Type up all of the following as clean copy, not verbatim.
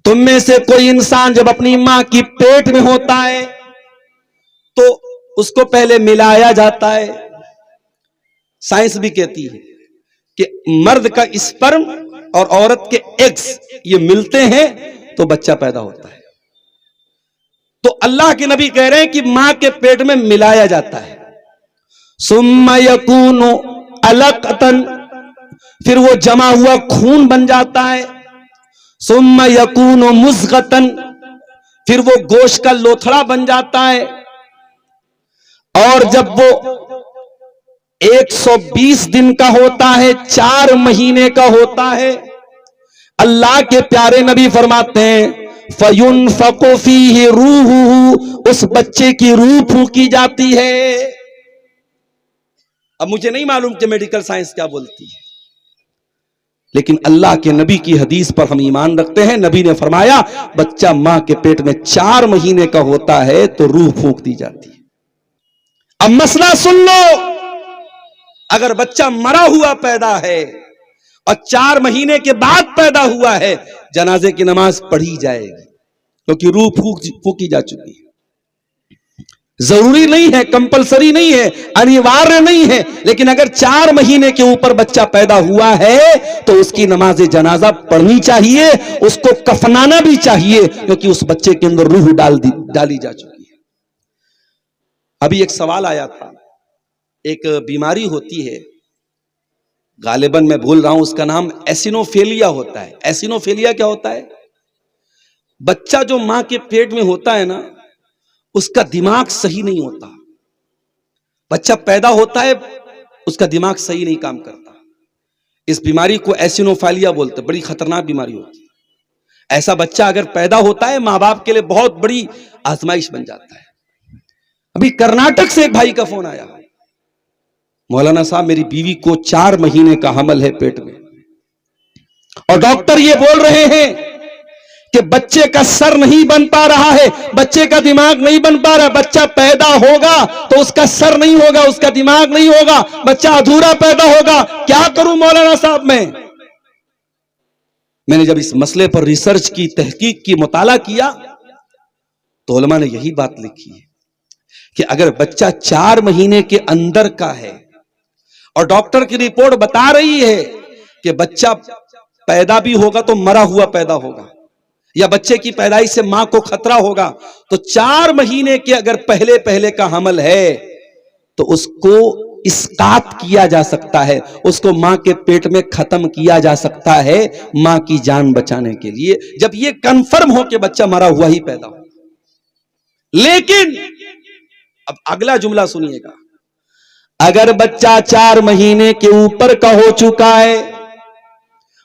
تم میں سے کوئی انسان جب اپنی ماں کی پیٹ میں ہوتا ہے تو اس کو پہلے ملایا جاتا ہے. سائنس بھی کہتی ہے کہ مرد کا اسپرم اور عورت کے ایگز یہ ملتے ہیں تو بچہ پیدا ہوتا ہے. تو اللہ کے نبی کہہ رہے ہیں کہ ماں کے پیٹ میں ملایا جاتا ہے. ثم یکون علقۃ، پھر وہ جمع ہوا خون بن جاتا ہے. ثم یکون مضغۃ، پھر وہ گوشت کا لوتھڑا بن جاتا ہے. اور جب وہ 120 دن کا ہوتا ہے، 4 مہینے کا ہوتا ہے، اللہ کے پیارے نبی فرماتے ہیں فَيُنْفَقُ فِيهِ رُوحُهُ، اس بچے کی روح پھونکی جاتی ہے. اب مجھے نہیں معلوم کہ میڈیکل سائنس کیا بولتی ہے، لیکن اللہ کے نبی کی حدیث پر ہم ایمان رکھتے ہیں. نبی نے فرمایا بچہ ماں کے پیٹ میں 4 مہینے کا ہوتا ہے تو روح پھونک دی جاتی ہے. اب مسئلہ سن لو، اگر بچہ مرا ہوا پیدا ہے اور 4 مہینے کے بعد پیدا ہوا ہے، جنازے کی نماز پڑھی جائے گی کیونکہ روح پھونکی جا چکی ہے. ضروری نہیں ہے، کمپلسری نہیں ہے، انیوارہ نہیں ہے، لیکن اگر 4 مہینے کے اوپر بچہ پیدا ہوا ہے تو اس کی نماز جنازہ پڑھنی چاہیے، اس کو کفنانا بھی چاہیے کیونکہ اس بچے کے اندر روح ڈالی جا چکی ہے. ابھی ایک سوال آیا تھا، ایک بیماری ہوتی ہے، غالباً میں بھول رہا ہوں، اس کا نام ایسینوفیلیا ہوتا ہے. ایسینوفیلیا کیا ہوتا ہے؟ بچہ جو ماں کے پیٹ میں ہوتا ہے نا، اس کا دماغ صحیح نہیں ہوتا. بچہ پیدا ہوتا ہے، اس کا دماغ صحیح نہیں کام کرتا. اس بیماری کو ایسینوفیلیا بولتے، بڑی خطرناک بیماری ہوتی ہے. ایسا بچہ اگر پیدا ہوتا ہے ماں باپ کے لیے بہت بڑی آزمائش بن جاتا ہے. ابھی کرناٹک سے ایک بھائی کا فون آیا، مولانا صاحب میری بیوی کو 4 مہینے کا حمل ہے پیٹ میں، اور ڈاکٹر یہ بول رہے ہیں کہ بچے کا سر نہیں بن پا رہا ہے، بچے کا دماغ نہیں بن پا رہا. بچہ پیدا ہوگا تو اس کا سر نہیں ہوگا، اس کا دماغ نہیں ہوگا، بچہ ادھورا پیدا ہوگا. کیا کروں مولانا صاحب میں نے جب اس مسئلے پر ریسرچ کی، تحقیق کی، مطالعہ کیا تو علماء نے یہی بات لکھی ہے کہ اگر بچہ 4 مہینے کے اندر کا ہے اور ڈاکٹر کی رپورٹ بتا رہی ہے کہ بچہ پیدا بھی ہوگا تو مرا ہوا پیدا ہوگا، یا بچے کی پیدائش سے ماں کو خطرہ ہوگا، تو 4 مہینے کے اگر پہلے کا حمل ہے تو اس کو اسقاط کیا جا سکتا ہے، اس کو ماں کے پیٹ میں ختم کیا جا سکتا ہے ماں کی جان بچانے کے لیے، جب یہ کنفرم ہو کہ بچہ مرا ہوا ہی پیدا ہو. لیکن اب اگلا جملہ سنیے گا، اگر بچہ 4 مہینے کے اوپر کا ہو چکا ہے،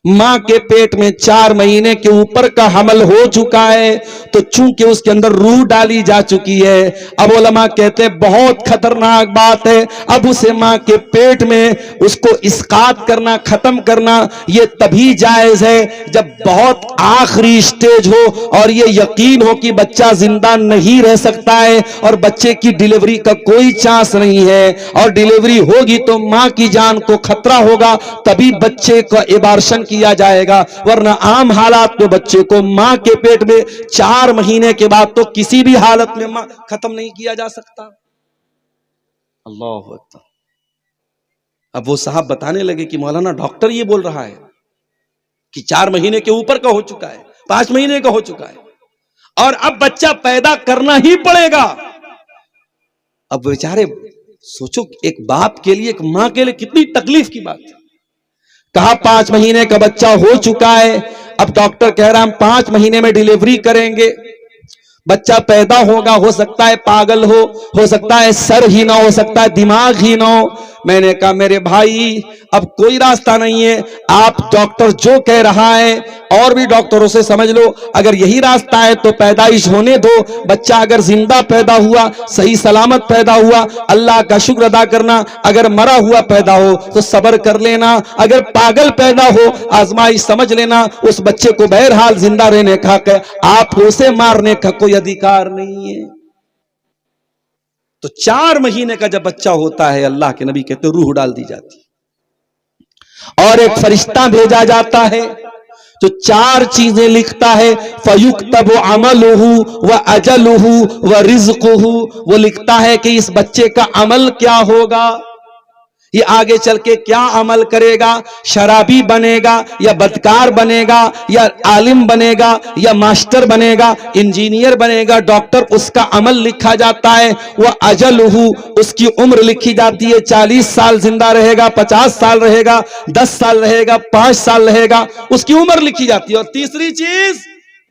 ماں کے پیٹ میں 4 مہینے کے اوپر کا حمل ہو چکا ہے، تو چونکہ اس کے اندر روح ڈالی جا چکی ہے، اب علماء کہتے ہیں بہت خطرناک بات ہے. اب اسے ماں کے پیٹ میں اس کو اسقاط کرنا، ختم کرنا، یہ تبھی جائز ہے جب بہت آخری سٹیج ہو اور یہ یقین ہو کہ بچہ زندہ نہیں رہ سکتا ہے اور بچے کی ڈیلیوری کا کوئی چانس نہیں ہے، اور ڈیلیوری ہوگی تو ماں کی جان کو خطرہ ہوگا، تبھی بچے کا ایبارشن کیا جائے گا. ورنہ عام حالات میں بچے کو ماں کے پیٹ میں 4 مہینے کے بعد تو کسی بھی حالت میں ختم نہیں کیا جا سکتا. اللہ اکبر. اب وہ صاحب بتانے لگے کہ مولانا ڈاکٹر یہ بول رہا ہے کہ 4 مہینے کے اوپر کا ہو چکا ہے، 5 مہینے کا ہو چکا ہے، اور اب بچہ پیدا کرنا ہی پڑے گا. اب بیچارے سوچو، ایک باپ کے لیے، ایک ماں کے لیے کتنی تکلیف کی بات ہے. کہا 5 مہینے کا بچہ ہو چکا ہے، اب ڈاکٹر کہہ رہا ہم 5 مہینے میں ڈیلیوری کریں گے. بچہ پیدا ہوگا، ہو سکتا ہے پاگل ہو سکتا ہے سر ہی نہ، ہو سکتا ہے دماغ ہی نہ ہو. میں نے کہا میرے بھائی اب کوئی راستہ نہیں ہے، آپ ڈاکٹر جو کہہ رہا ہے اور بھی ڈاکٹروں سے سمجھ لو، اگر یہی راستہ ہے تو پیدائش ہونے دو. بچہ اگر زندہ پیدا ہوا، صحیح سلامت پیدا ہوا، اللہ کا شکر ادا کرنا. اگر مرا ہوا پیدا ہو تو صبر کر لینا. اگر پاگل پیدا ہو، آزمائش سمجھ لینا. اس بچے کو بہرحال زندہ رہنے کا حق ہے، آپ کو اسے مارنے کا کوئی ادھیکار نہیں ہے. تو 4 مہینے کا جب بچہ ہوتا ہے، اللہ کے نبی کہتے روح ڈال دی جاتی اور ایک فرشتہ بھیجا جاتا ہے جو 4 چیزیں لکھتا ہے فَيُكْتَبُ عَمَلُهُ وَأَجَلُهُ وَرِزْقُهُ، وہ لکھتا ہے کہ اس بچے کا عمل کیا ہوگا، یہ آگے چل کے کیا عمل کرے گا، شرابی بنے گا یا بدکار بنے گا یا عالم بنے گا یا ماسٹر بنے گا، انجینئر بنے گا، ڈاکٹر، اس کا عمل لکھا جاتا ہے۔ وہ اجلہ، اس کی عمر لکھی جاتی ہے، 40 سال زندہ رہے گا، 50 سال رہے گا، 10 سال رہے گا، 5 سال رہے گا، اس کی عمر لکھی جاتی ہے۔ اور تیسری چیز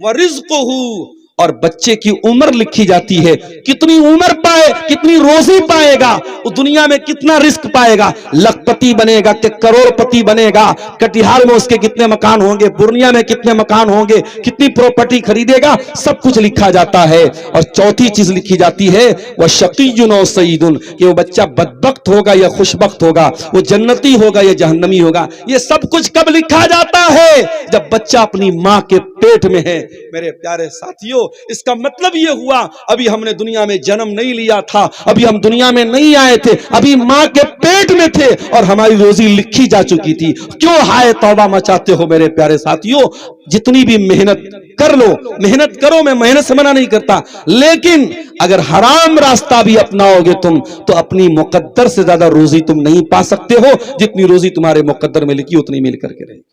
وَرِزْقُهُ، اور بچے کی عمر لکھی جاتی ہے، کتنی عمر پائے، کتنی روزی پائے گا، وہ دنیا میں کتنا رزق پائے گا، لکھپتی بنے گا کہ کروڑ پتی بنے گا، کٹیہار میں اس کے کتنے مکان ہوں گے، پورنیا میں کتنے مکان ہوں گے، کتنی پراپرٹی خریدے گا، سب کچھ لکھا جاتا ہے۔ اور چوتھی چیز لکھی جاتی ہے وَشَقِيٌّ أَوْ سَعِيدٌ، کہ وہ بچہ بدبخت ہوگا یا خوشبخت ہوگا، وہ جنتی ہوگا یا جہنمی ہوگا۔ یہ سب کچھ کب لکھا جاتا ہے؟ جب بچہ اپنی ماں کے پیٹ میں ہے۔ میرے پیارے ساتھیوں، اس کا مطلب یہ ہوا ابھی ہم نے دنیا میں جنم نہیں لیا تھا، ابھی ہم دنیا میں نہیں آئے تھے، ابھی ماں کے پیٹ میں تھے اور ہماری روزی لکھی جا چکی تھی۔ کیوں ہائے توبہ مچاتے ہو میرے پیارے ساتھیوں؟ جتنی بھی محنت کر لو، محنت کرو، میں محنت سے منع نہیں کرتا، لیکن اگر حرام راستہ بھی اپناؤ گے تم تو اپنی مقدر سے زیادہ روزی تم نہیں پا سکتے ہو، جتنی روزی تمہارے مقدر میں لکھی اتنی مل کر کے رہے گی۔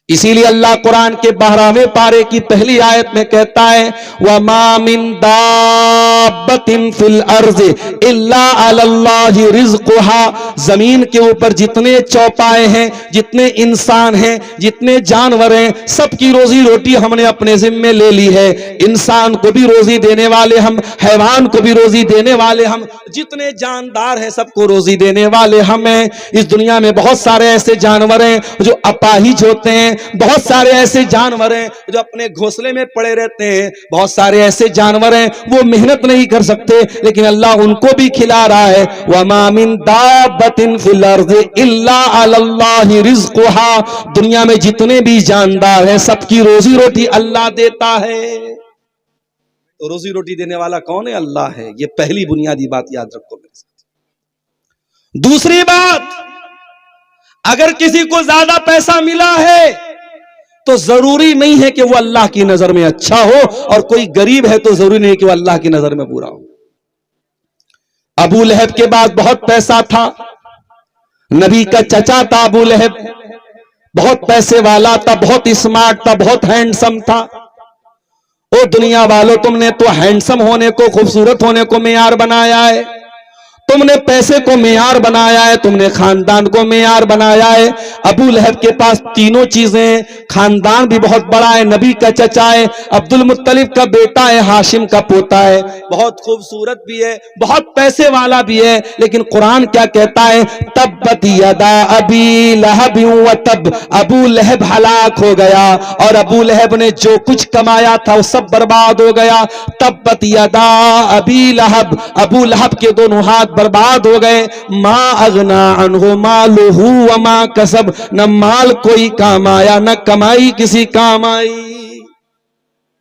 اسی لیے اللہ قرآن کے 12ویں پارے کی پہلی آیت میں کہتا ہے وَمَا مِن دَابَّةٍ فِي الْأَرْضِ إِلَّا عَلَى اللَّهِ رِزْقُهَا، زمین کے اوپر جتنے چوپائے ہیں، جتنے انسان ہیں، جتنے جانور ہیں، سب کی روزی روٹی ہم نے اپنے ذمے لے لی ہے۔ انسان کو بھی روزی دینے والے ہم، حیوان کو بھی روزی دینے والے ہم، جتنے جاندار ہیں سب کو روزی دینے والے ہم ہیں۔ اس دنیا میں بہت سارے ایسے جانور ہیں جو اپاہج ہوتے ہیں، بہت سارے ایسے جانور ہیں جو اپنے گھونسلے میں پڑے رہتے ہیں، بہت سارے ایسے جانور ہیں وہ محنت نہیں کر سکتے، لیکن اللہ ان کو بھی کھلا رہا ہے۔ وَمَا مِن دَابَّةٍ فِي الْأَرْضِ إِلَّا عَلَى اللَّهِ رِزْقُهَا، دنیا میں جتنے بھی جاندار ہیں سب کی روزی روٹی اللہ دیتا ہے۔ تو روزی روٹی دینے والا کون ہے؟ اللہ ہے۔ یہ پہلی بنیادی بات یاد رکھو میرے ساتھ۔ دوسری بات، اگر کسی کو زیادہ پیسہ ملا ہے تو ضروری نہیں ہے کہ وہ اللہ کی نظر میں اچھا ہو، اور کوئی غریب ہے تو ضروری نہیں ہے کہ وہ اللہ کی نظر میں برا ہو۔ ابو لہب کے پاس بہت پیسہ تھا، نبی کا چچا تھا ابو لہب، بہت پیسے والا تھا، بہت اسمارٹ تھا، بہت ہینڈسم تھا۔ او دنیا والوں، تم نے تو ہینڈسم ہونے کو، خوبصورت ہونے کو معیار بنایا ہے، تم نے پیسے کو معیار بنایا ہے، تم نے خاندان کو معیار بنایا ہے۔ ابو لہب کے پاس تینوں چیزیں ہیں، خاندان بھی بہت بڑا ہے، نبی کا چچا ہے، عبد المطلب کا بیٹا ہے، ہاشم کا پوتا ہے، بہت خوبصورت بھی ہے، بہت پیسے والا بھی ہے، لیکن قرآن کیا کہتا ہے؟ تبت یدا ابی لہب وتب، ابو لہب ہلاک ہو گیا، اور ابو لہب نے جو کچھ کمایا تھا وہ سب برباد ہو گیا۔ تبت یدا ابی لہب، ابو لہب کے دونوں ہاتھ برباد ہو گئے۔ ما اغنا عنہ مالہ وما کسب، نہ مال کوئی کام آیا نہ کمائی کسی کام آئی۔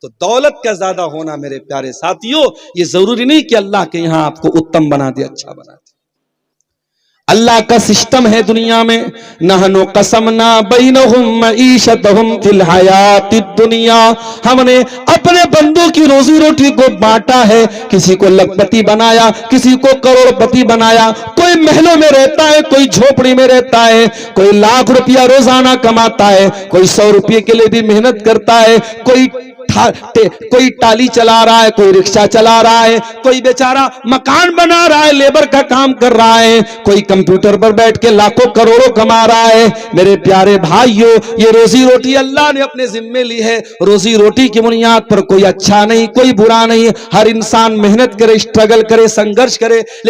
تو دولت کا زیادہ ہونا میرے پیارے ساتھیوں یہ ضروری نہیں کہ اللہ کے یہاں آپ کو اتم بنا دے، اچھا بنا دے۔ اللہ کا سسٹم ہے دنیا میں، نحنو قسمنا بینہم معیشتہم فی الحیات الدنیا، ہم نے اپنے بندوں کی روزی روٹی کو بانٹا ہے، کسی کو لکھپتی بنایا، کسی کو کروڑ پتی بنایا، کوئی محلوں میں رہتا ہے، کوئی جھوپڑی میں رہتا ہے، کوئی لاکھ روپیہ روزانہ کماتا ہے، کوئی 100 روپے کے لیے بھی محنت کرتا ہے، کوئی ٹالی چلا رہا ہے، کوئی رکشہ چلا رہا ہے، کوئی بیچارہ مکان بنا رہا ہے، لیبر کا کام کر رہا ہے، کوئی کمپیوٹر پر بیٹھ کے لاکھوں کروڑوں کما رہا ہے۔ میرے پیارے بھائیوں، یہ روزی روٹی اللہ نے اپنے ذمے لی ہے۔ روزی روٹی کی بنیاد پر کوئی اچھا نہیں، کوئی برا نہیں، ہر انسان محنت کرے، اسٹرگل کرے، سنگرش کرے، لیکن